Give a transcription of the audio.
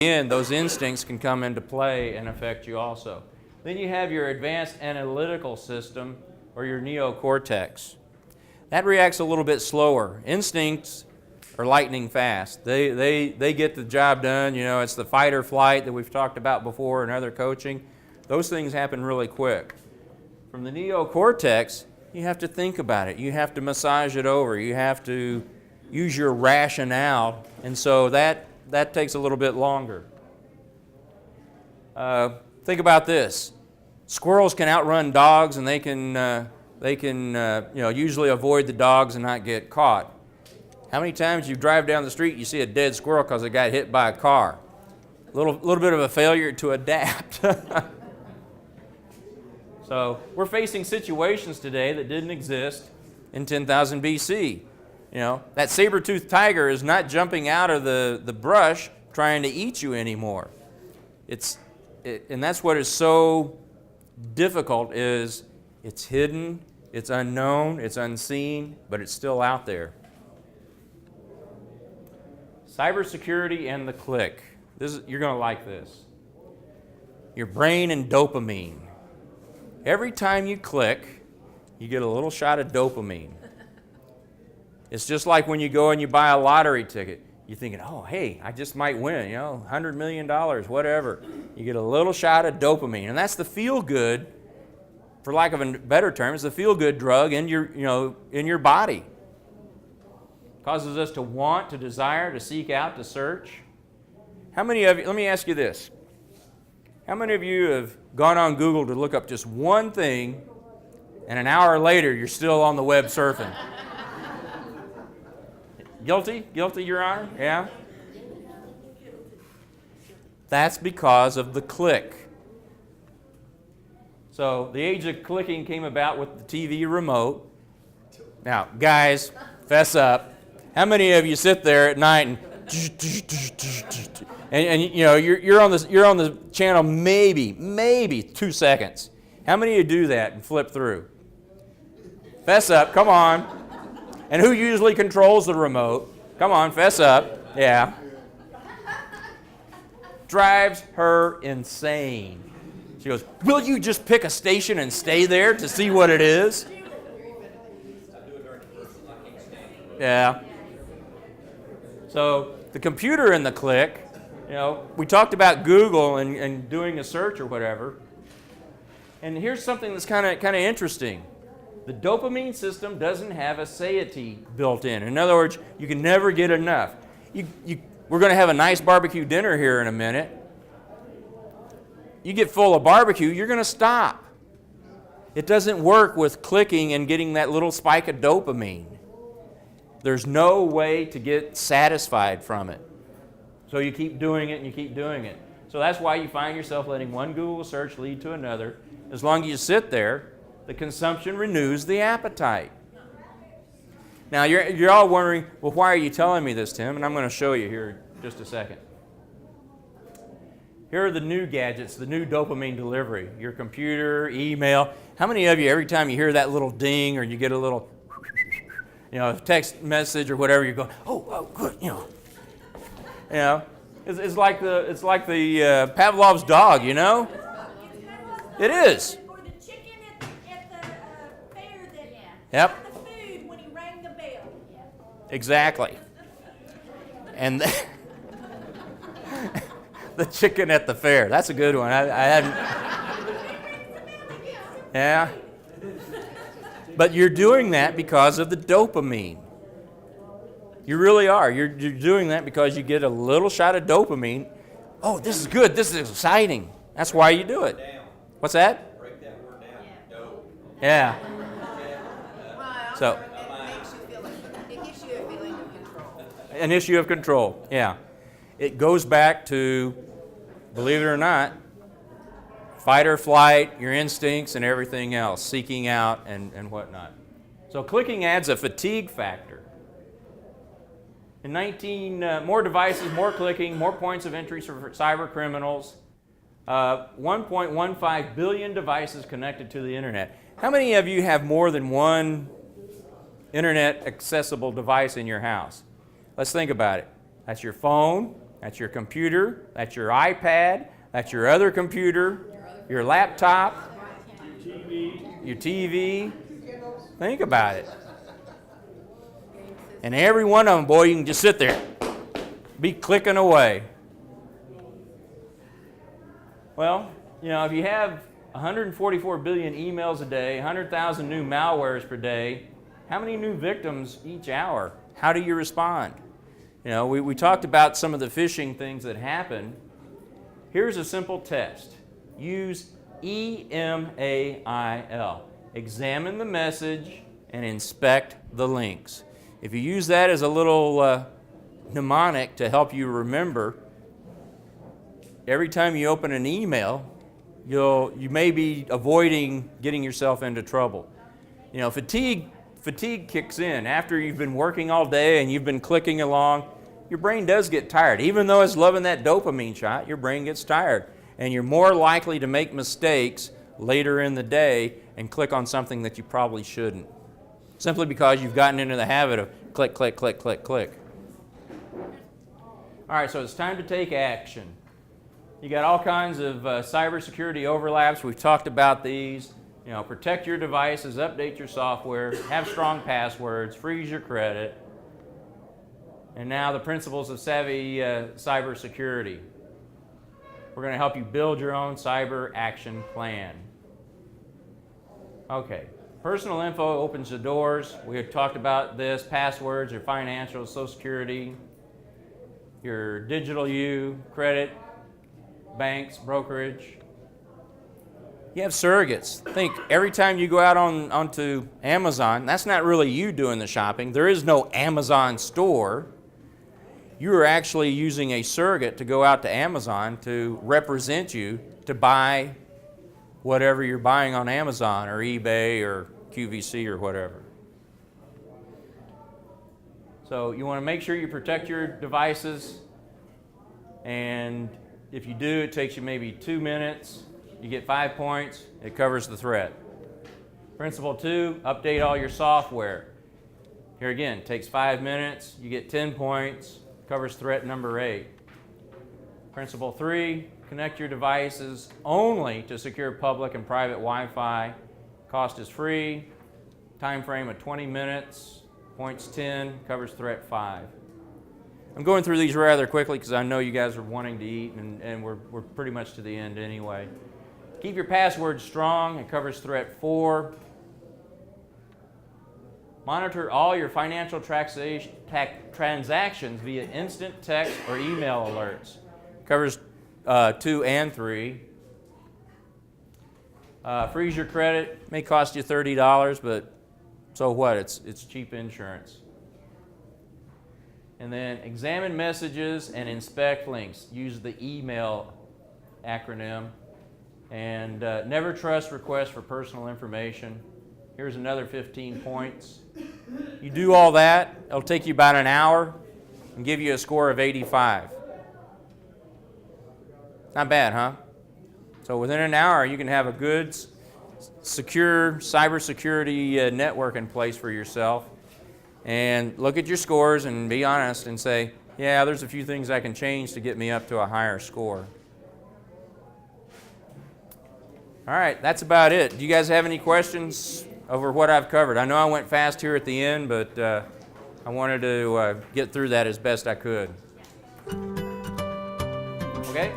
Again, those instincts can come into play and affect you also. Then you have your advanced analytical system, or your neocortex. That reacts a little bit slower. Instincts are lightning fast. They get the job done. You know, it's the fight or flight that we've talked about before in other coaching. Those things happen really quick. From the neocortex, you have to think about it. You have to massage it over. You have to use your rationale, and so that takes a little bit longer. Think about this. Squirrels can outrun dogs, and they can usually avoid the dogs and not get caught. How many times you drive down the street, you see a dead squirrel because it got hit by a car? A little bit of a failure to adapt. So we're facing situations today that didn't exist in 10,000 BC. You know, that saber-toothed tiger is not jumping out of the brush trying to eat you anymore. And that's what is so difficult, is it's hidden, it's unknown, it's unseen, but it's still out there. Cybersecurity and the click. You're going to like this. Your brain and dopamine. Every time you click, you get a little shot of dopamine. It's just like when you go and you buy a lottery ticket. You're thinking, oh, hey, I just might win, $100 million, whatever. You get a little shot of dopamine, and that's the feel-good, for lack of a better term, it's the feel-good drug in your body. Causes us to want, to desire, to seek out, to search. How many of you, let me ask you this. How many of you have gone on Google to look up just one thing, and an hour later you're still on the web surfing? Guilty? Guilty, Your Honor? Yeah? That's because of the click. So the age of clicking came about with the TV remote. Now, guys, fess up. How many of you sit there at night and you're on the channel maybe 2 seconds? How many of you do that and flip through? Fess up, come on. And who usually controls the remote? Come on, fess up. Yeah. Drives her insane. She goes, will you just pick a station and stay there to see what it is? Yeah. So the computer and the click, we talked about Google and doing a search or whatever. And here's something that's kind of interesting. The dopamine system doesn't have a satiety built in. In other words, you can never get enough. We're going to have a nice barbecue dinner here in a minute. You get full of barbecue, you're going to stop. It doesn't work with clicking and getting that little spike of dopamine. There's no way to get satisfied from it. So you keep doing it and you keep doing it. So that's why you find yourself letting one Google search lead to another. As long as you sit there, the consumption renews the appetite. Now, you're all wondering, well, why are you telling me this, Tim? And I'm going to show you here in just a second. Here are the new gadgets, the new dopamine delivery. Your computer, email. How many of you, every time you hear that little ding or you get a little, text message or whatever, you go, oh, good, It's like the Pavlov's dog, It is. Yep. The food when he rang the bell. Exactly. And the chicken at the fair. That's a good one. I hadn't. Yeah. But you're doing that because of the dopamine. You really are. You're doing that because you get a little shot of dopamine. Oh, this is good. This is exciting. That's why you do it. What's that? Break that word down. Dope. Yeah. So It gives you a feeling of control. An issue of control, yeah. It goes back to, believe it or not, fight or flight, your instincts and everything else, seeking out and whatnot. So clicking adds a fatigue factor. In more devices, more clicking, more points of entry for cyber criminals. 1.15 billion devices connected to the internet. How many of you have more than one internet accessible device in your house? Let's think about it. That's your phone, That's your computer, that's your iPad, that's your other computer, your laptop, your TV. Think about it. And every one of them, boy, you can just sit there, be clicking away. Well, you know, if you have 144 billion emails a day, 100,000 new malwares per day, how many new victims each hour? How do you respond? You know, we talked about some of the phishing things that happen. Here's a simple test. Use EMAIL. Examine the message and inspect the links. If you use that as a little mnemonic to help you remember, every time you open an email, you may be avoiding getting yourself into trouble. You know, fatigue kicks in after you've been working all day and you've been clicking along. Your brain does get tired. Even though it's loving that dopamine shot, your brain gets tired. And you're more likely to make mistakes later in the day and click on something that you probably shouldn't. Simply because you've gotten into the habit of click, click, click, click, click. All right, so it's time to take action. You got all kinds of cybersecurity overlaps. We've talked about these. You know, protect your devices, update your software, have strong passwords, freeze your credit. And now the principles of savvy cybersecurity. We're going to help you build your own cyber action plan. Okay, personal info opens the doors. We had talked about this, passwords, your financials, Social Security, your digital you, credit, banks, brokerage. You have surrogates. Think, every time you go out onto Amazon, that's not really you doing the shopping. There is no Amazon store. You are actually using a surrogate to go out to Amazon to represent you to buy whatever you're buying on Amazon or eBay or QVC or whatever. So you want to make sure you protect your devices, and if you do, it takes you maybe 2 minutes. You get 5 points. It covers the threat. Principle 2, update all your software. Here again, it takes 5 minutes. You get 10 points. Covers threat number 8. Principle 3, connect your devices only to secure public and private Wi-Fi. Cost is free. Time frame of 20 minutes. Points 10. Covers threat 5. I'm going through these rather quickly because I know you guys are wanting to eat, and we're pretty much to the end anyway. Keep your password strong. It covers threat 4. Monitor all your financial transactions via instant text or email alerts. Covers 2 and 3. Freeze your credit. May cost you $30, but so what? It's cheap insurance. And then examine messages and inspect links. Use the email acronym. And never trust requests for personal information. Here's another 15 points. You do all that, it'll take you about an hour and give you a score of 85. Not bad, huh? So within an hour, you can have a good, secure cybersecurity network in place for yourself. And look at your scores and be honest and say, yeah, there's a few things I can change to get me up to a higher score. All right, that's about it. Do you guys have any questions over what I've covered? I know I went fast here at the end, but I wanted to get through that as best I could. Okay?